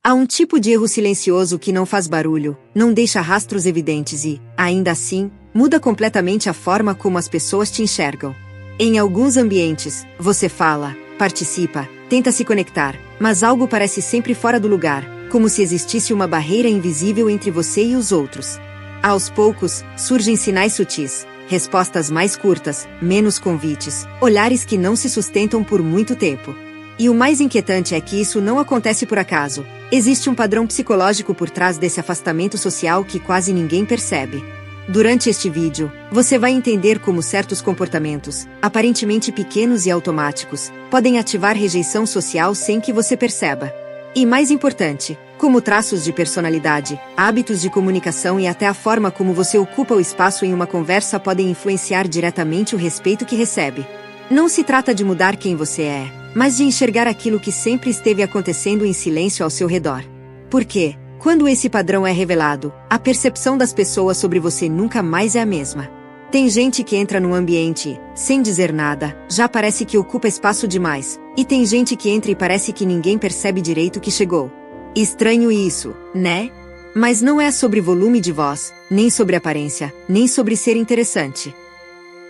Há um tipo de erro silencioso que não faz barulho, não deixa rastros evidentes e, ainda assim, muda completamente a forma como as pessoas te enxergam. Em alguns ambientes, você fala, participa, tenta se conectar, mas algo parece sempre fora do lugar, como se existisse uma barreira invisível entre você e os outros. Aos poucos, surgem sinais sutis, respostas mais curtas, menos convites, olhares que não se sustentam por muito tempo. E o mais inquietante é que isso não acontece por acaso. Existe um padrão psicológico por trás desse afastamento social que quase ninguém percebe. Durante este vídeo, você vai entender como certos comportamentos, aparentemente pequenos e automáticos, podem ativar rejeição social sem que você perceba. E mais importante, como traços de personalidade, hábitos de comunicação e até a forma como você ocupa o espaço em uma conversa podem influenciar diretamente o respeito que recebe. Não se trata de mudar quem você é, mas de enxergar aquilo que sempre esteve acontecendo em silêncio ao seu redor. Porque, quando esse padrão é revelado, a percepção das pessoas sobre você nunca mais é a mesma. Tem gente que entra num ambiente e, sem dizer nada, já parece que ocupa espaço demais, e tem gente que entra e parece que ninguém percebe direito que chegou. Estranho isso, né? Mas não é sobre volume de voz, nem sobre aparência, nem sobre ser interessante.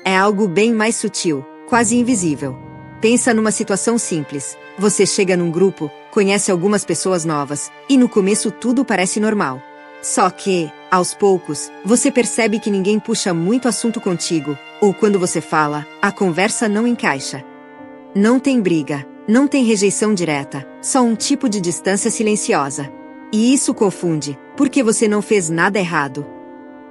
É algo bem mais sutil, quase invisível. Pensa numa situação simples. Você chega num grupo, conhece algumas pessoas novas, e no começo tudo parece normal. Só que, aos poucos, você percebe que ninguém puxa muito assunto contigo, ou quando você fala, a conversa não encaixa. Não tem briga, não tem rejeição direta, só um tipo de distância silenciosa. E isso confunde, porque você não fez nada errado.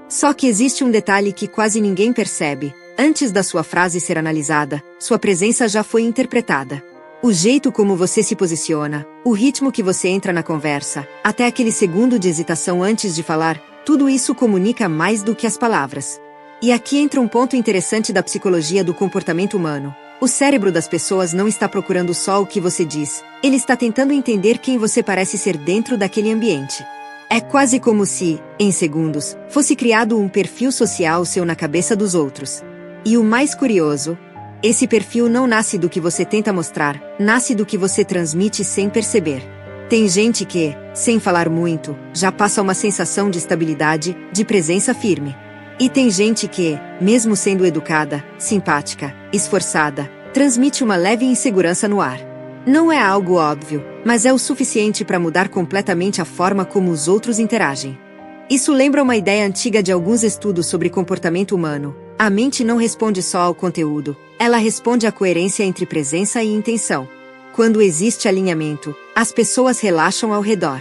Só que existe um detalhe que quase ninguém percebe. Antes da sua frase ser analisada, sua presença já foi interpretada. O jeito como você se posiciona, o ritmo que você entra na conversa, até aquele segundo de hesitação antes de falar, tudo isso comunica mais do que as palavras. E aqui entra um ponto interessante da psicologia do comportamento humano. O cérebro das pessoas não está procurando só o que você diz, ele está tentando entender quem você parece ser dentro daquele ambiente. É quase como se, em segundos, fosse criado um perfil social seu na cabeça dos outros. E o mais curioso, esse perfil não nasce do que você tenta mostrar, nasce do que você transmite sem perceber. Tem gente que, sem falar muito, já passa uma sensação de estabilidade, de presença firme. E tem gente que, mesmo sendo educada, simpática, esforçada, transmite uma leve insegurança no ar. Não é algo óbvio, mas é o suficiente para mudar completamente a forma como os outros interagem. Isso lembra uma ideia antiga de alguns estudos sobre comportamento humano. A mente não responde só ao conteúdo, ela responde à coerência entre presença e intenção. Quando existe alinhamento, as pessoas relaxam ao redor.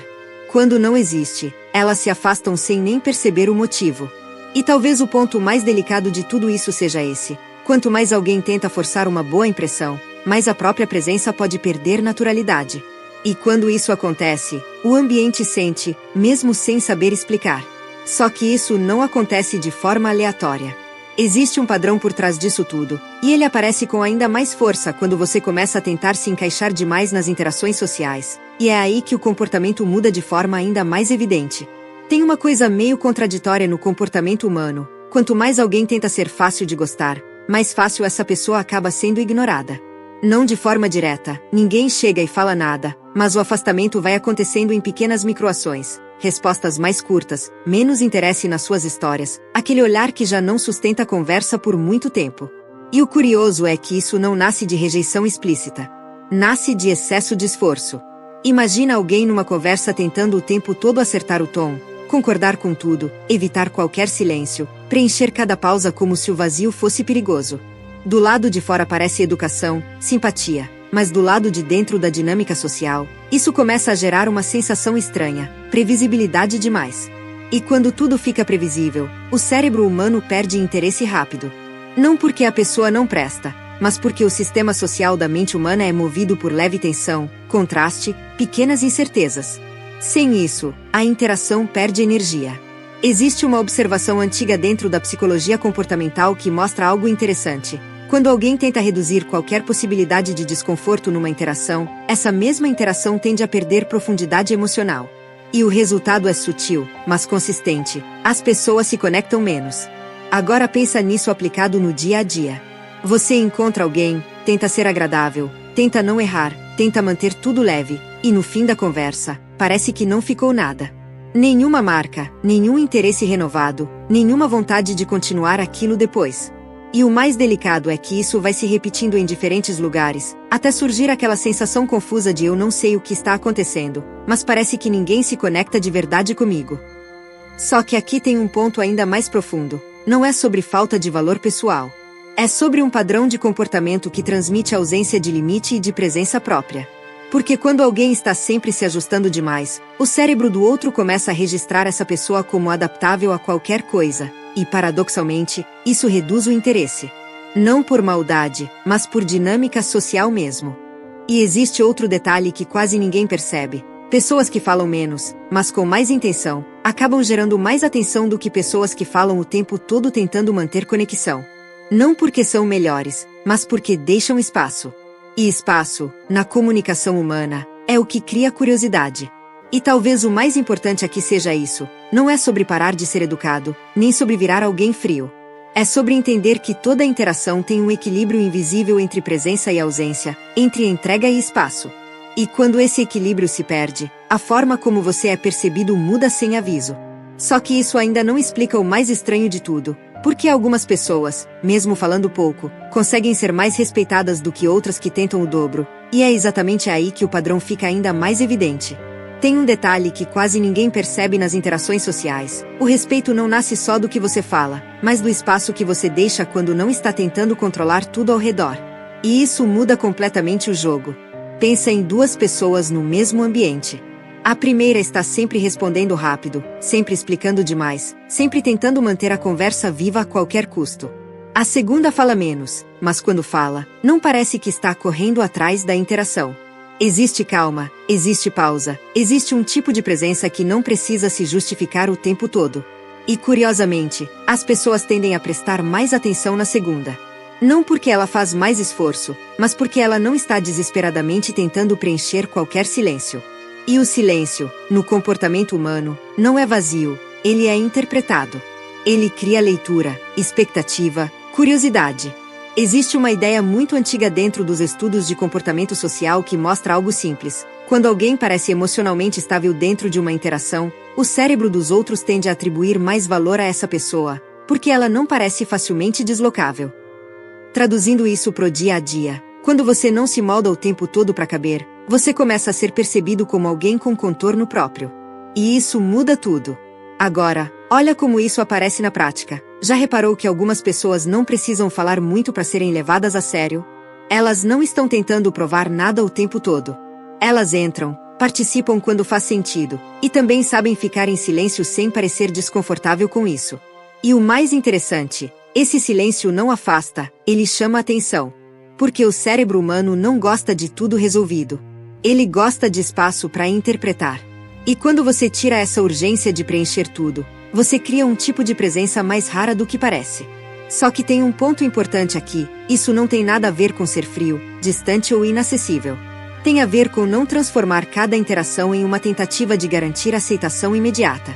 Quando não existe, elas se afastam sem nem perceber o motivo. E talvez o ponto mais delicado de tudo isso seja esse. Quanto mais alguém tenta forçar uma boa impressão, mais a própria presença pode perder naturalidade. E quando isso acontece, o ambiente sente, mesmo sem saber explicar. Só que isso não acontece de forma aleatória. Existe um padrão por trás disso tudo, e ele aparece com ainda mais força quando você começa a tentar se encaixar demais nas interações sociais, e é aí que o comportamento muda de forma ainda mais evidente. Tem uma coisa meio contraditória no comportamento humano: quanto mais alguém tenta ser fácil de gostar, mais fácil essa pessoa acaba sendo ignorada. Não de forma direta, ninguém chega e fala nada, mas o afastamento vai acontecendo em pequenas microações. Respostas mais curtas, menos interesse nas suas histórias, aquele olhar que já não sustenta a conversa por muito tempo. E o curioso é que isso não nasce de rejeição explícita. Nasce de excesso de esforço. Imagina alguém numa conversa tentando o tempo todo acertar o tom, concordar com tudo, evitar qualquer silêncio, preencher cada pausa como se o vazio fosse perigoso. Do lado de fora parece educação, simpatia, mas do lado de dentro da dinâmica social, isso começa a gerar uma sensação estranha, previsibilidade demais. E quando tudo fica previsível, o cérebro humano perde interesse rápido. Não porque a pessoa não presta, mas porque o sistema social da mente humana é movido por leve tensão, contraste, pequenas incertezas. Sem isso, a interação perde energia. Existe uma observação antiga dentro da psicologia comportamental que mostra algo interessante. Quando alguém tenta reduzir qualquer possibilidade de desconforto numa interação, essa mesma interação tende a perder profundidade emocional. E o resultado é sutil, mas consistente. As pessoas se conectam menos. Agora pensa nisso aplicado no dia a dia. Você encontra alguém, tenta ser agradável, tenta não errar, tenta manter tudo leve, e no fim da conversa, parece que não ficou nada. Nenhuma marca, nenhum interesse renovado, nenhuma vontade de continuar aquilo depois. E o mais delicado é que isso vai se repetindo em diferentes lugares, até surgir aquela sensação confusa de eu não sei o que está acontecendo, mas parece que ninguém se conecta de verdade comigo. Só que aqui tem um ponto ainda mais profundo. Não é sobre falta de valor pessoal. É sobre um padrão de comportamento que transmite ausência de limite e de presença própria. Porque quando alguém está sempre se ajustando demais, o cérebro do outro começa a registrar essa pessoa como adaptável a qualquer coisa. E, paradoxalmente, isso reduz o interesse. Não por maldade, mas por dinâmica social mesmo. E existe outro detalhe que quase ninguém percebe. Pessoas que falam menos, mas com mais intenção, acabam gerando mais atenção do que pessoas que falam o tempo todo tentando manter conexão. Não porque são melhores, mas porque deixam espaço. E espaço, na comunicação humana, é o que cria curiosidade. E talvez o mais importante aqui seja isso. Não é sobre parar de ser educado, nem sobre virar alguém frio. É sobre entender que toda interação tem um equilíbrio invisível entre presença e ausência, entre entrega e espaço. E quando esse equilíbrio se perde, a forma como você é percebido muda sem aviso. Só que isso ainda não explica o mais estranho de tudo. Porque algumas pessoas, mesmo falando pouco, conseguem ser mais respeitadas do que outras que tentam o dobro. E é exatamente aí que o padrão fica ainda mais evidente. Tem um detalhe que quase ninguém percebe nas interações sociais. O respeito não nasce só do que você fala, mas do espaço que você deixa quando não está tentando controlar tudo ao redor. E isso muda completamente o jogo. Pensa em duas pessoas no mesmo ambiente. A primeira está sempre respondendo rápido, sempre explicando demais, sempre tentando manter a conversa viva a qualquer custo. A segunda fala menos, mas quando fala, não parece que está correndo atrás da interação. Existe calma, existe pausa, existe um tipo de presença que não precisa se justificar o tempo todo. E curiosamente, as pessoas tendem a prestar mais atenção na segunda. Não porque ela faz mais esforço, mas porque ela não está desesperadamente tentando preencher qualquer silêncio. E o silêncio, no comportamento humano, não é vazio, ele é interpretado. Ele cria leitura, expectativa, curiosidade. Existe uma ideia muito antiga dentro dos estudos de comportamento social que mostra algo simples. Quando alguém parece emocionalmente estável dentro de uma interação, o cérebro dos outros tende a atribuir mais valor a essa pessoa, porque ela não parece facilmente deslocável. Traduzindo isso pro dia a dia, quando você não se molda o tempo todo para caber, você começa a ser percebido como alguém com contorno próprio. E isso muda tudo. Agora, olha como isso aparece na prática. Já reparou que algumas pessoas não precisam falar muito para serem levadas a sério? Elas não estão tentando provar nada o tempo todo. Elas entram, participam quando faz sentido, e também sabem ficar em silêncio sem parecer desconfortável com isso. E o mais interessante, esse silêncio não afasta, ele chama atenção. Porque o cérebro humano não gosta de tudo resolvido. Ele gosta de espaço para interpretar. E quando você tira essa urgência de preencher tudo, você cria um tipo de presença mais rara do que parece. Só que tem um ponto importante aqui, isso não tem nada a ver com ser frio, distante ou inacessível. Tem a ver com não transformar cada interação em uma tentativa de garantir aceitação imediata.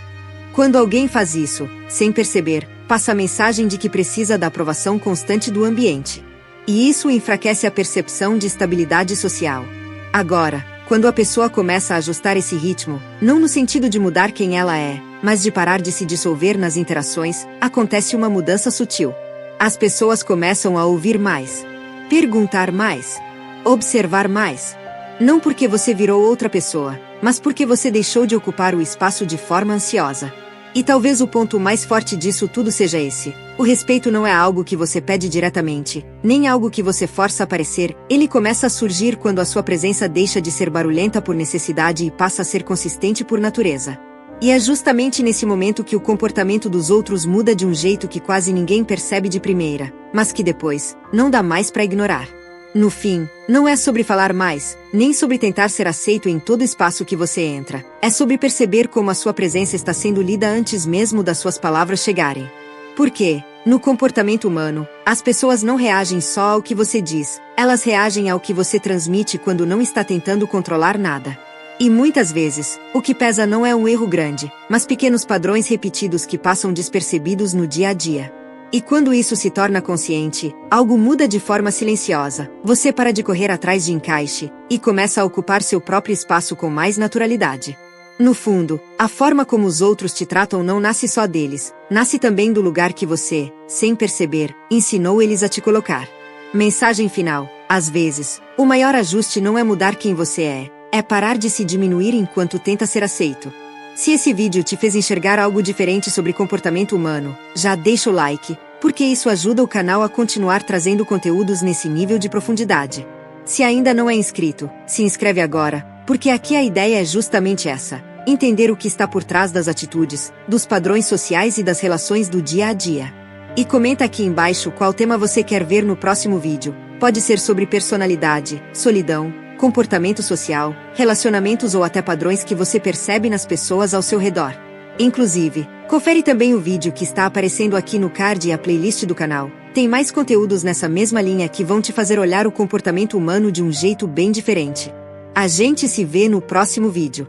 Quando alguém faz isso, sem perceber, passa a mensagem de que precisa da aprovação constante do ambiente. E isso enfraquece a percepção de estabilidade social. Agora, quando a pessoa começa a ajustar esse ritmo, não no sentido de mudar quem ela é, mas de parar de se dissolver nas interações, acontece uma mudança sutil. As pessoas começam a ouvir mais, perguntar mais, observar mais. Não porque você virou outra pessoa, mas porque você deixou de ocupar o espaço de forma ansiosa. E talvez o ponto mais forte disso tudo seja esse. O respeito não é algo que você pede diretamente, nem algo que você força a aparecer, ele começa a surgir quando a sua presença deixa de ser barulhenta por necessidade e passa a ser consistente por natureza. E é justamente nesse momento que o comportamento dos outros muda de um jeito que quase ninguém percebe de primeira, mas que depois, não dá mais para ignorar. No fim, não é sobre falar mais, nem sobre tentar ser aceito em todo espaço que você entra. É sobre perceber como a sua presença está sendo lida antes mesmo das suas palavras chegarem. Porque, no comportamento humano, as pessoas não reagem só ao que você diz, elas reagem ao que você transmite quando não está tentando controlar nada. E muitas vezes, o que pesa não é um erro grande, mas pequenos padrões repetidos que passam despercebidos no dia a dia. E quando isso se torna consciente, algo muda de forma silenciosa, você para de correr atrás de encaixe, e começa a ocupar seu próprio espaço com mais naturalidade. No fundo, a forma como os outros te tratam não nasce só deles, nasce também do lugar que você, sem perceber, ensinou eles a te colocar. Mensagem final: às vezes, o maior ajuste não é mudar quem você é parar de se diminuir enquanto tenta ser aceito. Se esse vídeo te fez enxergar algo diferente sobre comportamento humano, já deixa o like, porque isso ajuda o canal a continuar trazendo conteúdos nesse nível de profundidade. Se ainda não é inscrito, se inscreve agora, porque aqui a ideia é justamente essa: entender o que está por trás das atitudes, dos padrões sociais e das relações do dia a dia. E comenta aqui embaixo qual tema você quer ver no próximo vídeo. Pode ser sobre personalidade, solidão, comportamento social, relacionamentos ou até padrões que você percebe nas pessoas ao seu redor. Inclusive, confere também o vídeo que está aparecendo aqui no card e a playlist do canal. Tem mais conteúdos nessa mesma linha que vão te fazer olhar o comportamento humano de um jeito bem diferente. A gente se vê no próximo vídeo.